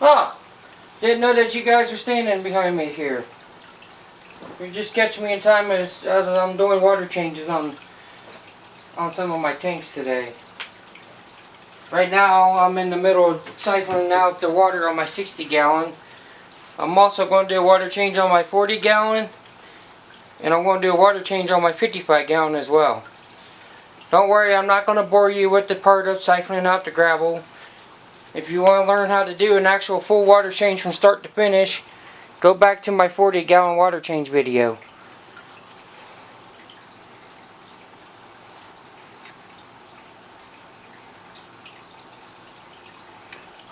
Oh, didn't know that you guys were standing behind me here. You're just catching me in time as I'm doing water changes on some of my tanks today. Right now, I'm in the middle of siphoning out the water on my 60 gallon. I'm also going to do a water change on my 40 gallon. And I'm going to do a water change on my 55 gallon as well. Don't worry, I'm not going to bore you with the part of siphoning out the gravel. If you want to learn how to do an actual full water change from start to finish, go back to my 40 gallon water change video.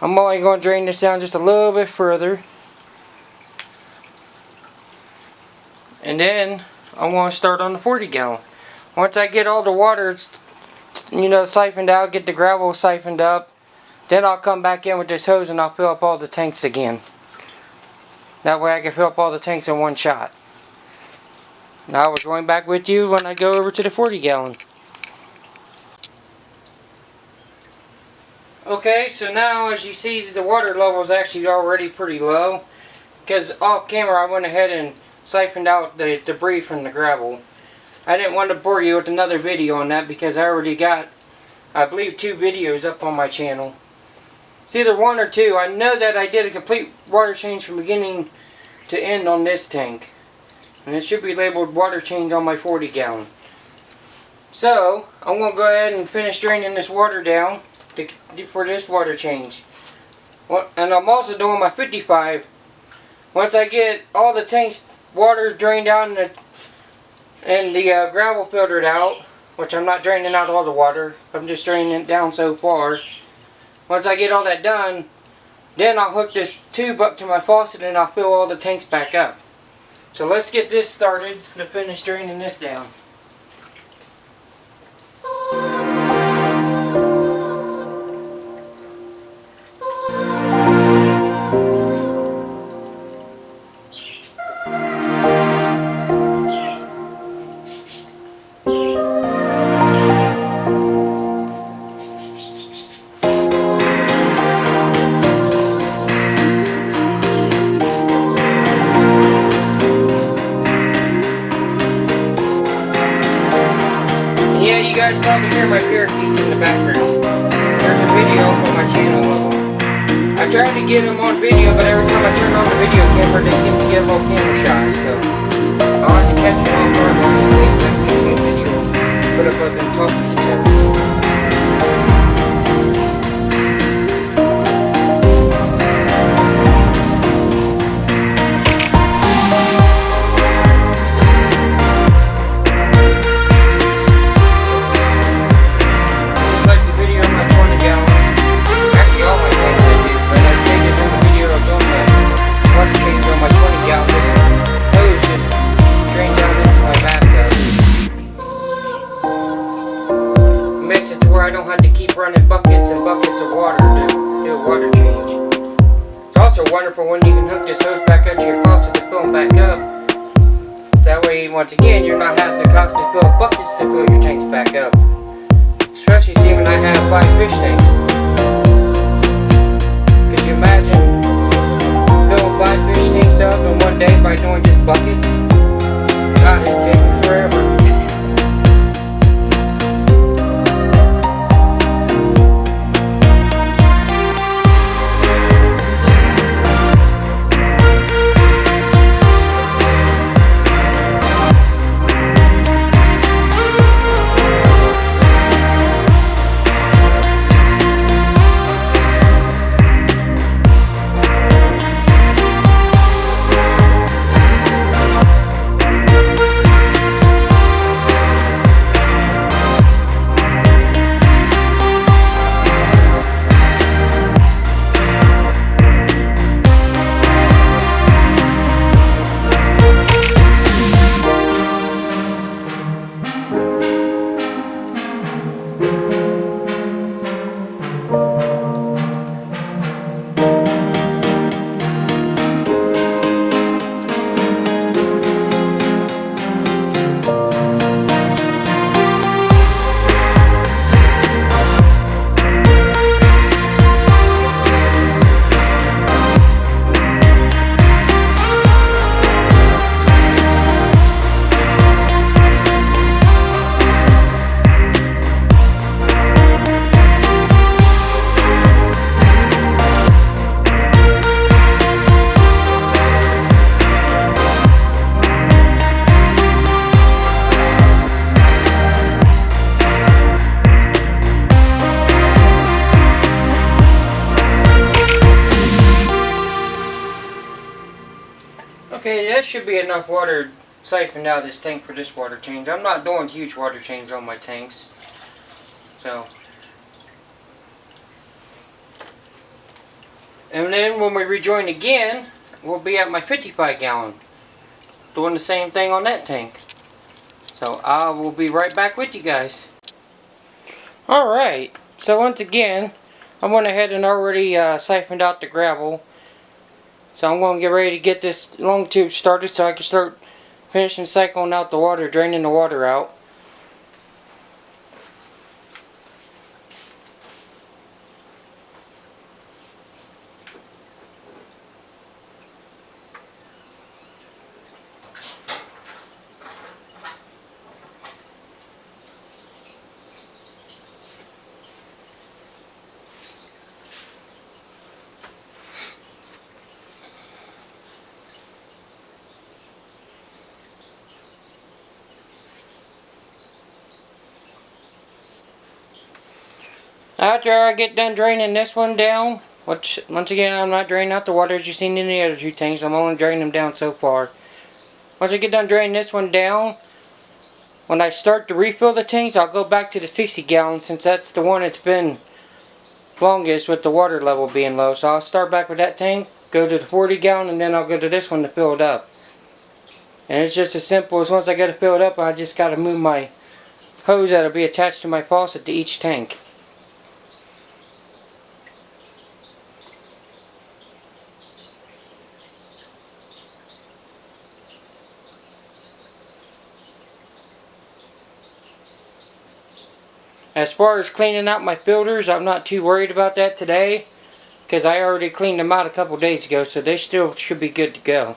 I'm only going to drain this down just a little bit further. And then I'm going to start on the 40 gallon. Once I get all the water, siphoned out, get the gravel siphoned up, then I'll come back in with this hose and I'll fill up all the tanks again. That way I can fill up all the tanks in one shot. Now I was going back with you when I go over to the 40 gallon. Okay, so now as you see, the water level is actually already pretty low. Because off camera I went ahead and siphoned out the debris from the gravel. I didn't want to bore you with another video on that because I already got, I believe, 2 videos up on my channel. It's either 1 or 2. I know that I did a complete water change from beginning to end on this tank. And it should be labeled water change on my 40 gallon. So, I'm going to go ahead and finish draining this water down for this water change. And I'm also doing my 55. Once I get all the tanks water drained down and the gravel filtered out, which I'm not draining out all the water, I'm just draining it down so far. Once I get all that done, then I'll hook this tube up to my faucet and I'll fill all the tanks back up. So let's get this started to finish draining this down. You guys probably hear my parakeets in the background. There's a video up on my channel of them. I tried to get them on video, but every time I turn on the video camera, they seem to get a little camera shy, so I'll have to catch them off guard on this next YouTube video. Put up with them talking to each other. I don't have to keep running buckets and buckets of water to do a water change. It's also wonderful when you can hook this hose back up to your faucet to fill them back up. That way, once again, you're not having to constantly fill up buckets to fill your tanks back up. Especially see when I have 5 fish tanks. Could you imagine filling 5 fish tanks up in one day by doing just buckets? God, it'd take me forever. Okay, that should be enough water siphoned out of this tank for this water change. I'm not doing huge water change on my tanks. So, and then when we rejoin again, we'll be at my 55 gallon. Doing the same thing on that tank. So I will be right back with you guys. Alright, so once again, I went ahead and already siphoned out the gravel. So I'm going to get ready to get this long tube started so I can start finishing cycling out the water, draining the water out. After I get done draining this one down, which once again I'm not draining out the water as you've seen in the other two tanks, I'm only draining them down so far. Once I get done draining this one down, when I start to refill the tanks, I'll go back to the 60 gallon since that's the one that's been longest with the water level being low. So I'll start back with that tank, go to the 40 gallon, and then I'll go to this one to fill it up. And it's just as simple as once I get it filled up, I just got to move my hose that'll be attached to my faucet to each tank. As far as cleaning out my filters, I'm not too worried about that today because I already cleaned them out a couple days ago, so they still should be good to go.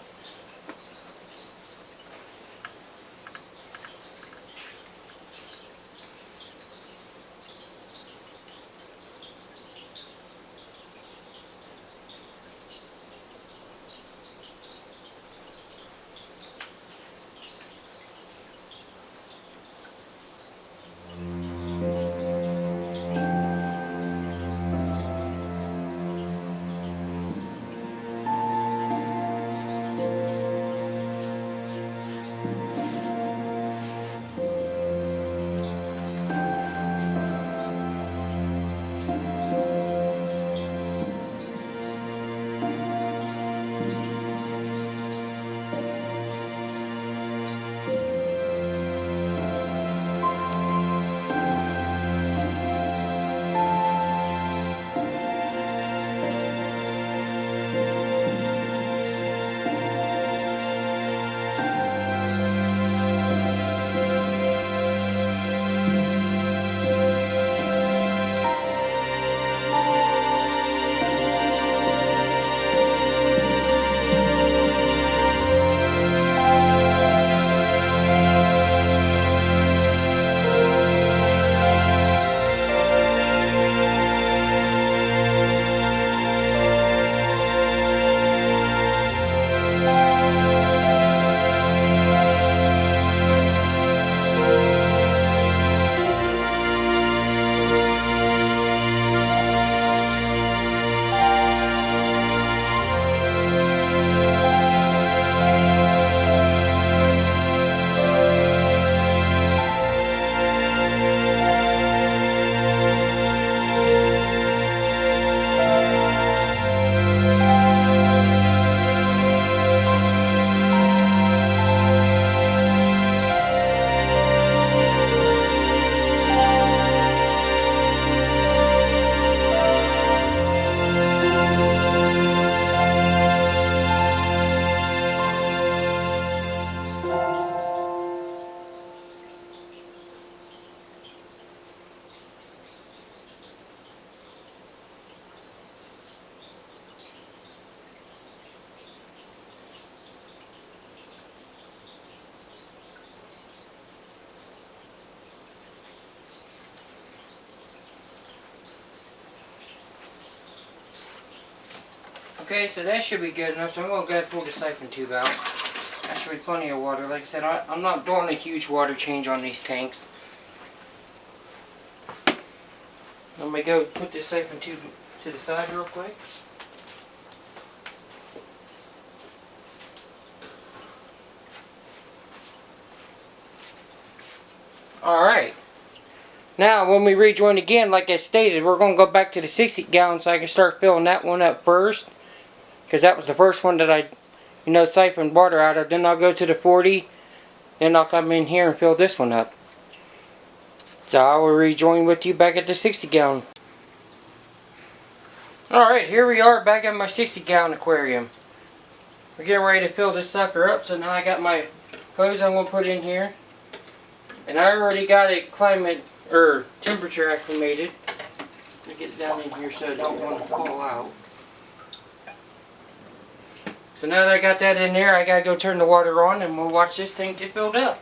Okay, so that should be good enough, so I'm going to go ahead and pull the siphon tube out. That should be plenty of water. Like I said, I'm not doing a huge water change on these tanks. Let me go put this siphon tube to the side real quick. Alright. Now when we rejoin again, like I stated, we're going to go back to the 60 gallon so I can start filling that one up first. Because that was the first one that I, siphoned water out of. Then I'll go to the 40. Then I'll come in here and fill this one up. So I will rejoin with you back at the 60 gallon. Alright, here we are back at my 60 gallon aquarium. We're getting ready to fill this sucker up, so now I got my hose I'm going to put in here. And I already got it temperature acclimated. Let me get it down in here so I don't want to fall out. So now that I got that in there, I got to go turn the water on and we'll watch this thing get filled up.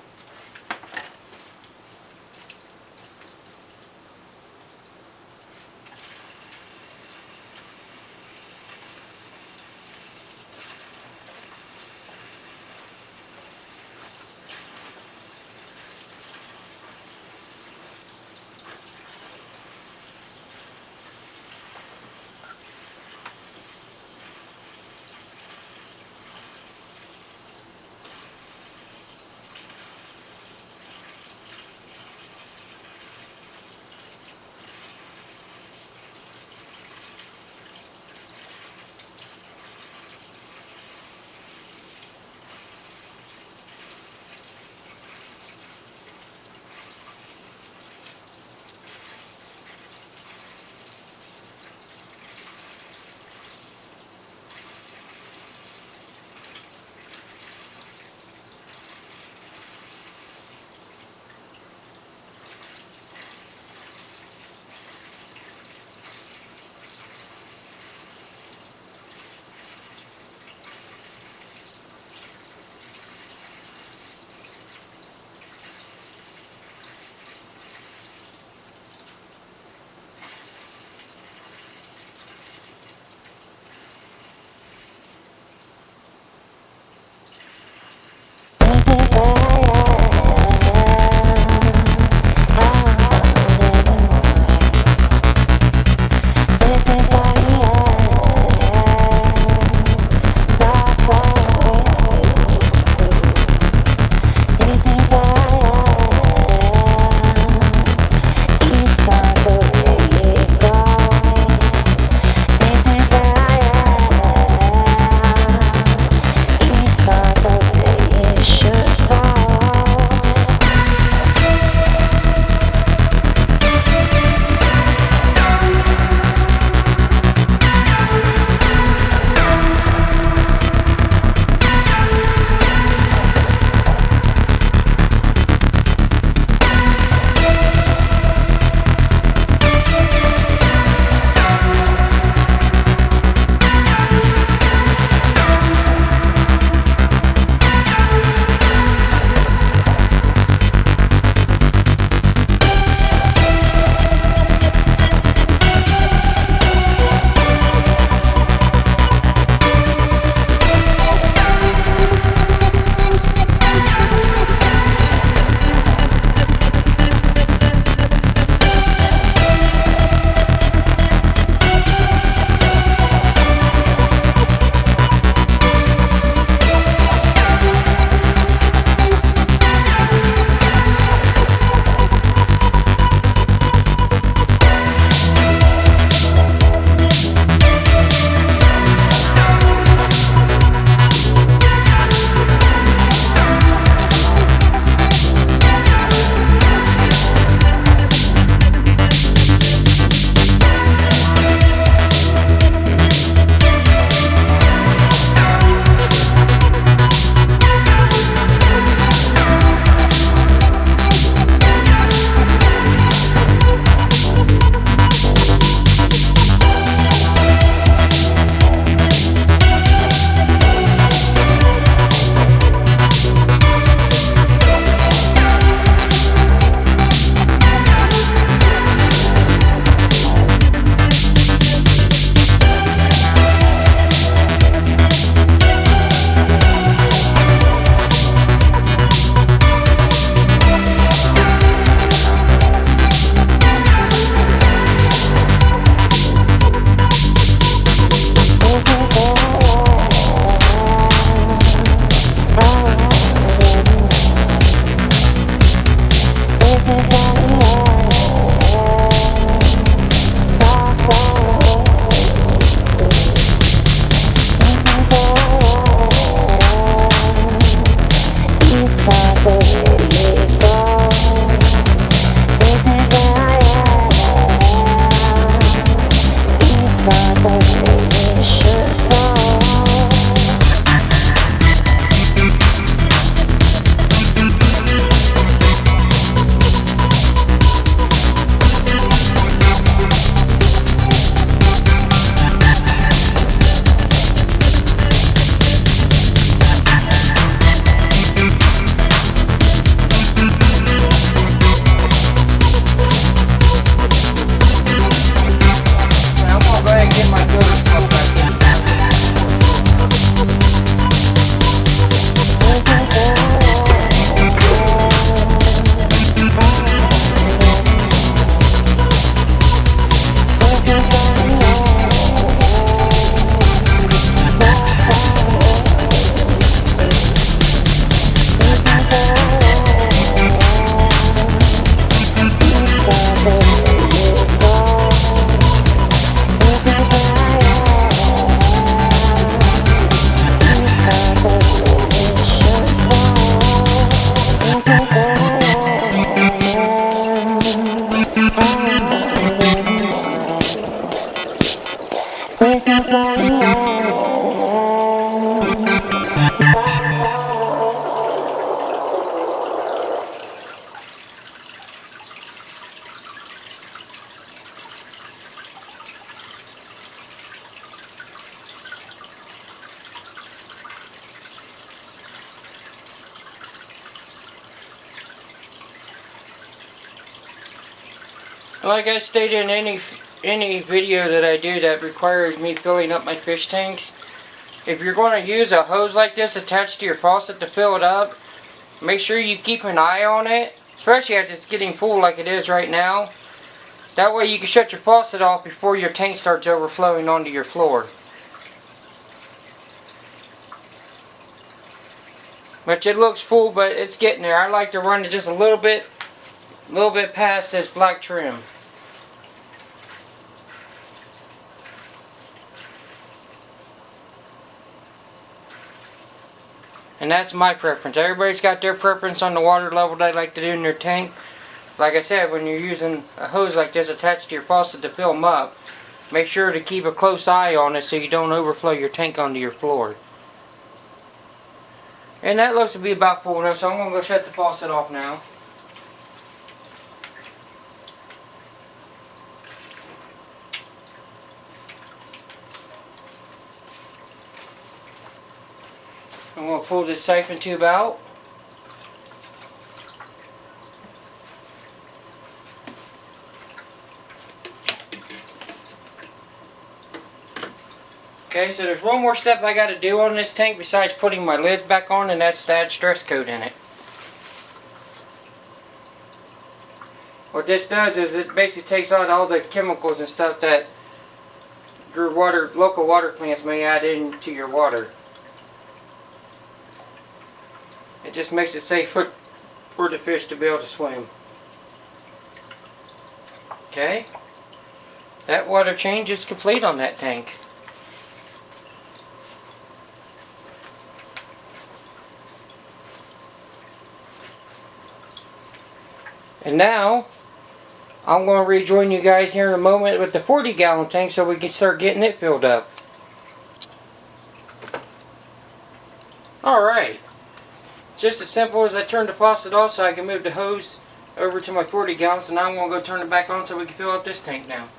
Like I stated in any video that I do that requires me filling up my fish tanks, if you're going to use a hose like this attached to your faucet to fill it up, make sure you keep an eye on it, especially as it's getting full like it is right now. That way you can shut your faucet off before your tank starts overflowing onto your floor. Which it looks full, but it's getting there. I like to run it just a little bit past this black trim. And that's my preference. Everybody's got their preference on the water level they like to do in their tank. Like I said, when you're using a hose like this attached to your faucet to fill them up, make sure to keep a close eye on it so you don't overflow your tank onto your floor. And that looks to be about full enough, so I'm going to go shut the faucet off now. I'm going to pull this siphon tube out. Okay, so there's one more step I got to do on this tank besides putting my lids back on, and that's to add stress coat in it. What this does is it basically takes out all the chemicals and stuff that your local water plants may add into your water. It just makes it safe for the fish to be able to swim. Okay, that water change is complete on that tank. And now, I'm going to rejoin you guys here in a moment with the 40-gallon tank so we can start getting it filled up. Alright. Just as simple as I turned the faucet off so I can move the hose over to my 40 gallons. So now I'm going to go turn it back on so we can fill up this tank now.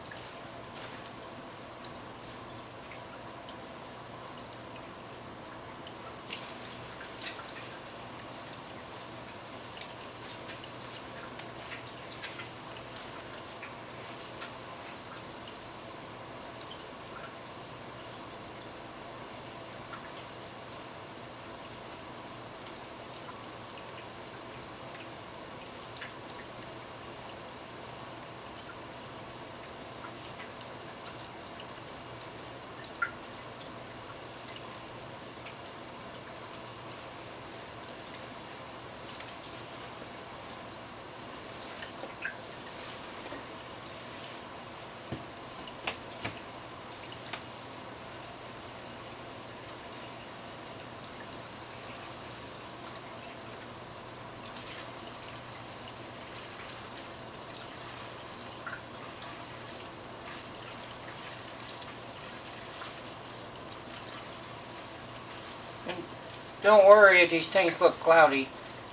Don't worry if these tanks look cloudy.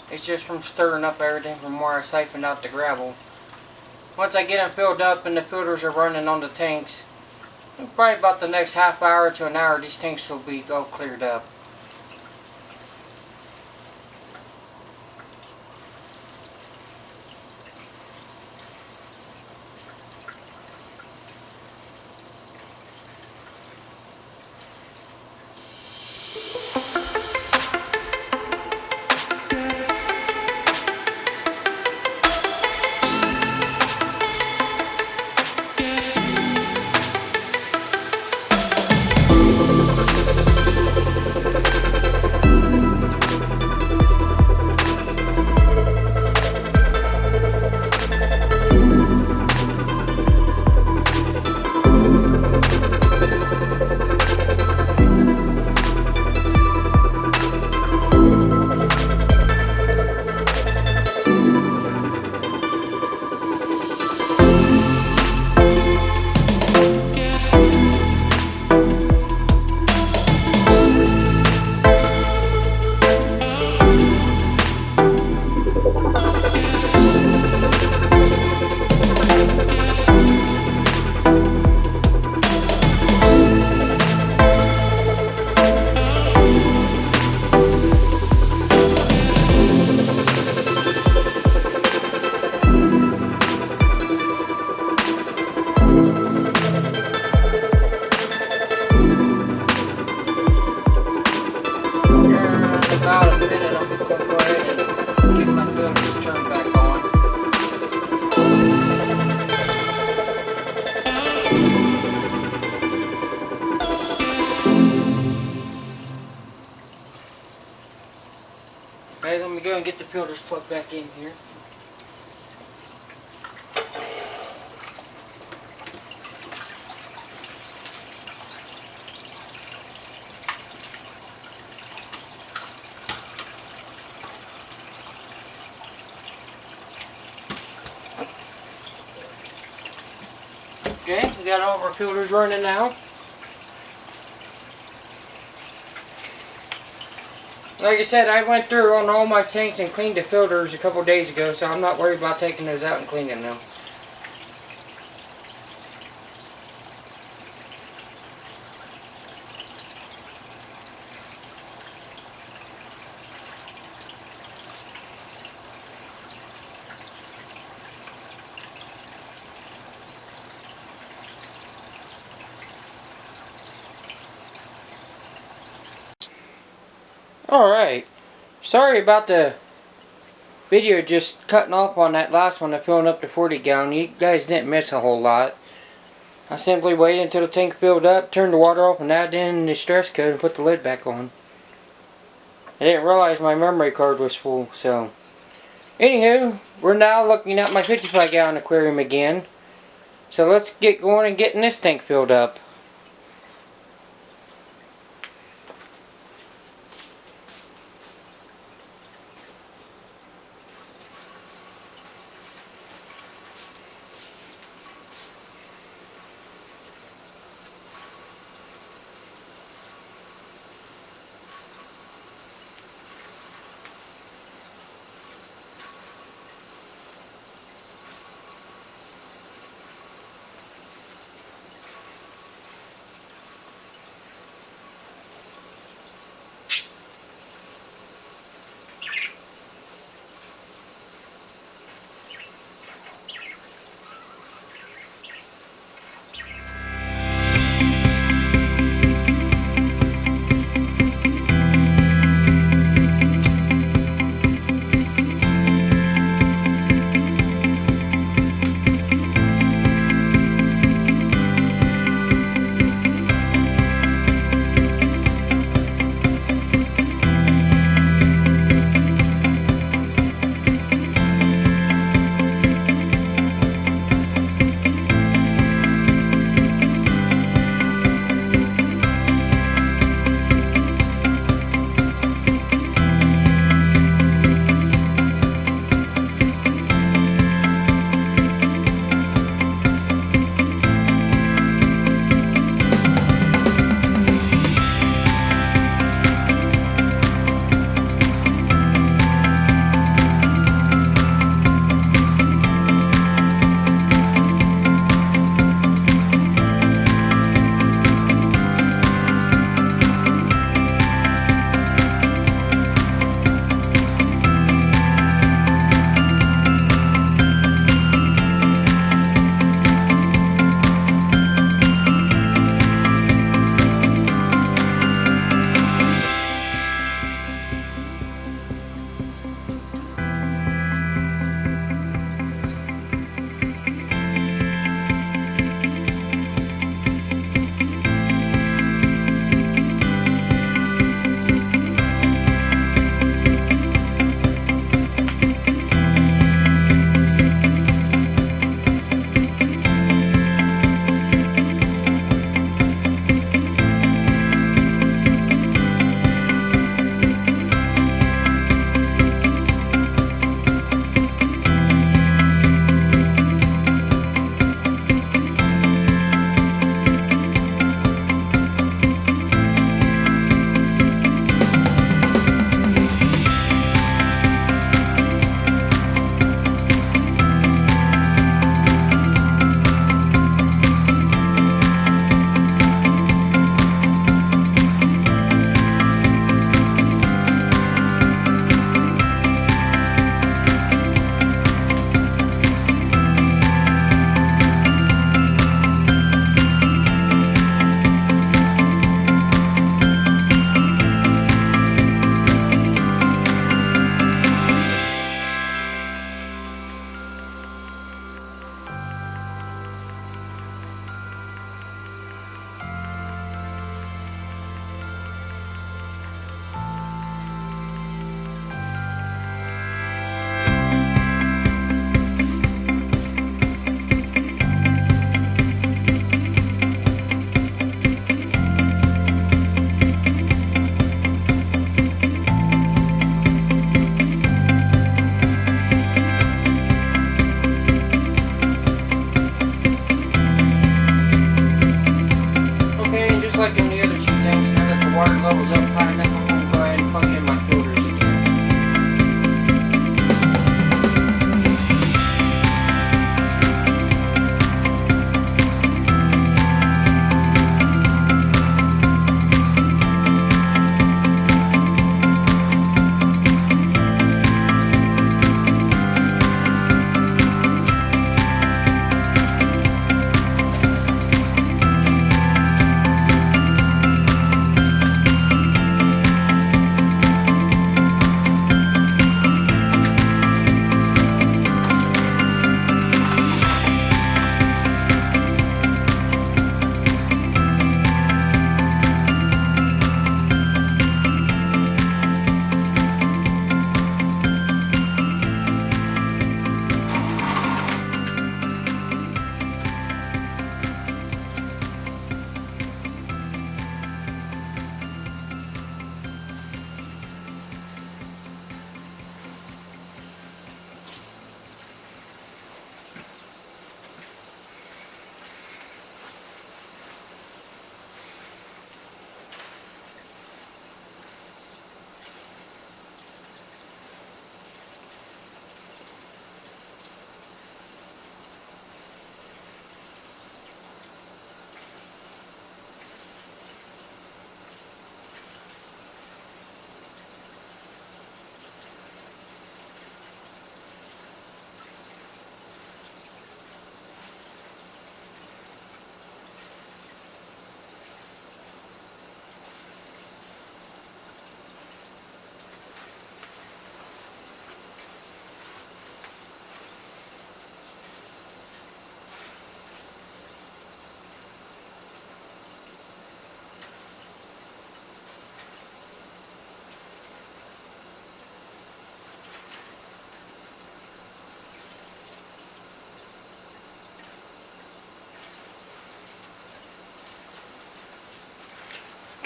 It's just from stirring up everything from where I siphoned out the gravel. Once I get them filled up and the filters are running on the tanks, probably about the next half hour to an hour, these tanks will be all cleared up. Okay, let me go and get the filters plugged back in here. Okay, we got all of our filters running now. Like I said, I went through on all my tanks and cleaned the filters a couple days ago, so I'm not worried about taking those out and cleaning them. Alright, sorry about the video just cutting off on that last one of filling up the 40 gallon. You guys didn't miss a whole lot. I simply waited until the tank filled up, turned the water off, and added in the stress code and put the lid back on. I didn't realize my memory card was full, so... Anywho, we're now looking at my 55 gallon aquarium again. So let's get going and getting this tank filled up.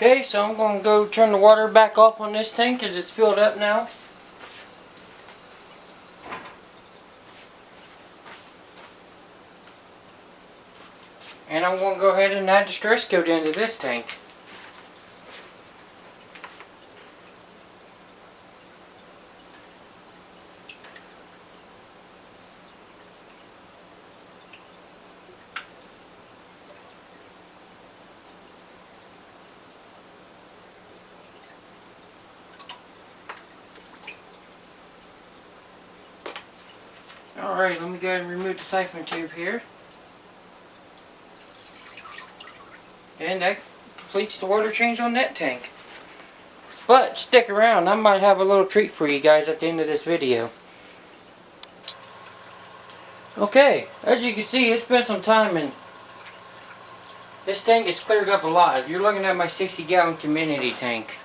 Okay, so I'm going to go turn the water back off on this tank because it's filled up now. And I'm going to go ahead and add the stress coat into this tank. Alright, let me go ahead and remove the siphon tube here. And that completes the water change on that tank. But stick around, I might have a little treat for you guys at the end of this video. Okay, as you can see, it's been some time and this tank is cleared up a lot. You're looking at my 60-gallon community tank.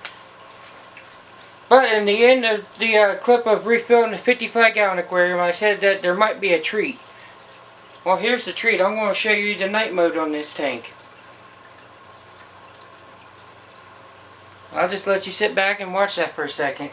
But in the end of the clip of refilling the 55-gallon aquarium, I said that there might be a treat. Well, here's the treat. I'm going to show you the night mode on this tank. I'll just let you sit back and watch that for a second.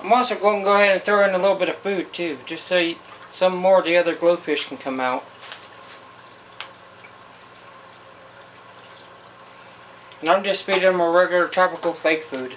I'm also going to go ahead and throw in a little bit of food too, just so some more of the other glowfish can come out. And I'm just feeding them a regular tropical flake food.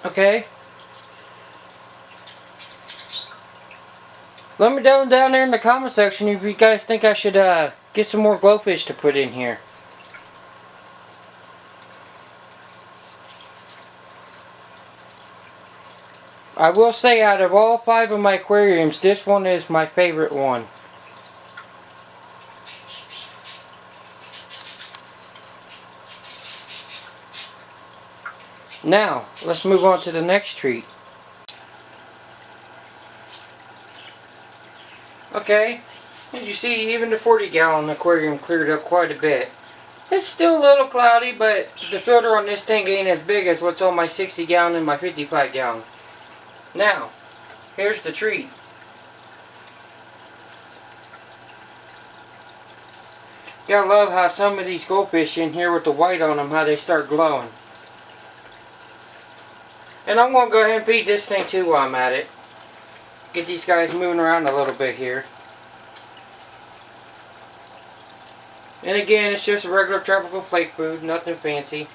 Okay. Let me know down there in the comment section if you guys think I should get some more glowfish to put in here. I will say out of all 5 of my aquariums, this one is my favorite one. Now, let's move on to the next treat. Okay, as you see, even the 40-gallon aquarium cleared up quite a bit. It's still a little cloudy, but the filter on this tank ain't as big as what's on my 60-gallon and my 55-gallon. Now, here's the treat. Gotta love how some of these goldfish in here with the white on them, how they start glowing. And I'm going to go ahead and feed this thing too while I'm at it. Get these guys moving around a little bit here. And again, it's just a regular tropical flake food, nothing fancy.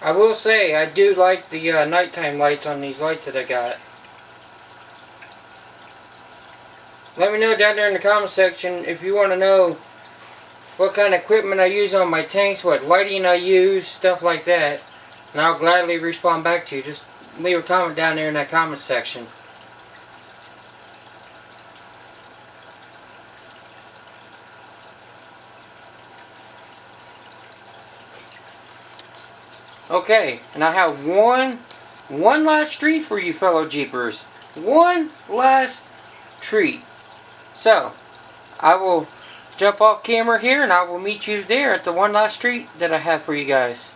I will say, I do like the nighttime lights on these lights that I got. Let me know down there in the comment section if you want to know what kind of equipment I use on my tanks, what lighting I use, stuff like that. And I'll gladly respond back to you. Just leave a comment down there in that comment section. Okay, and I have one last treat for you fellow Jeepers. One last treat. So, I will jump off camera here and I will meet you there at the one last treat that I have for you guys.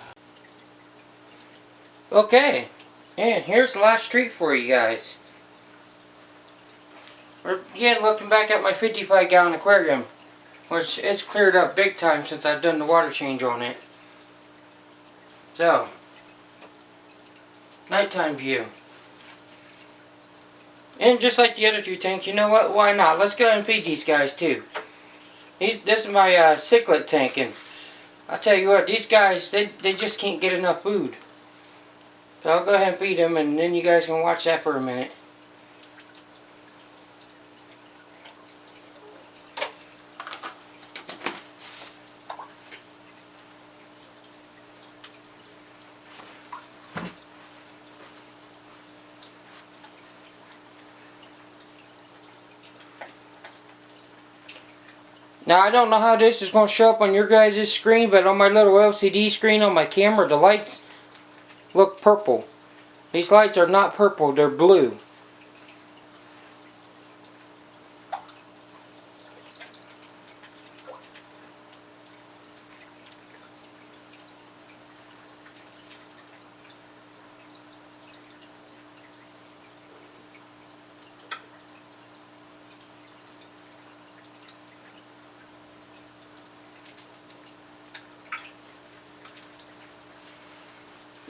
Okay, and here's the last treat for you guys. We're again looking back at my 55-gallon aquarium, which it's cleared up big time since I've done the water change on it. So, nighttime view. And just like the other two tanks, you know what? Why not? Let's go ahead and feed these guys too. This is my cichlid tank, and I tell you what, these guys, they just can't get enough food. So I'll go ahead and feed them, and then you guys can watch that for a minute. Now I don't know how this is going to show up on your guys' screen, but on my little LCD screen on my camera, the lights look purple. These lights are not purple, they're blue.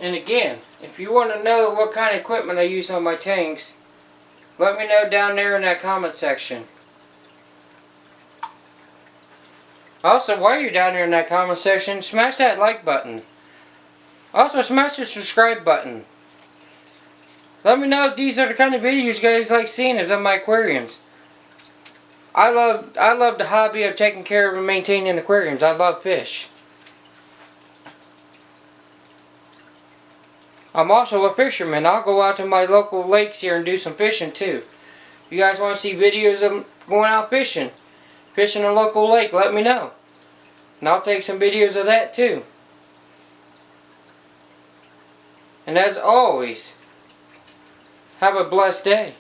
And again, if you want to know what kind of equipment I use on my tanks, let me know down there in that comment section. Also, while you're down there in that comment section, smash that like button. Also, smash the subscribe button. Let me know if these are the kind of videos you guys like seeing as on my aquariums. I love the hobby of taking care of and maintaining aquariums. I love fish. I'm also a fisherman. I'll go out to my local lakes here and do some fishing too. If you guys want to see videos of going out fishing a local lake, let me know. And I'll take some videos of that too. And as always, have a blessed day.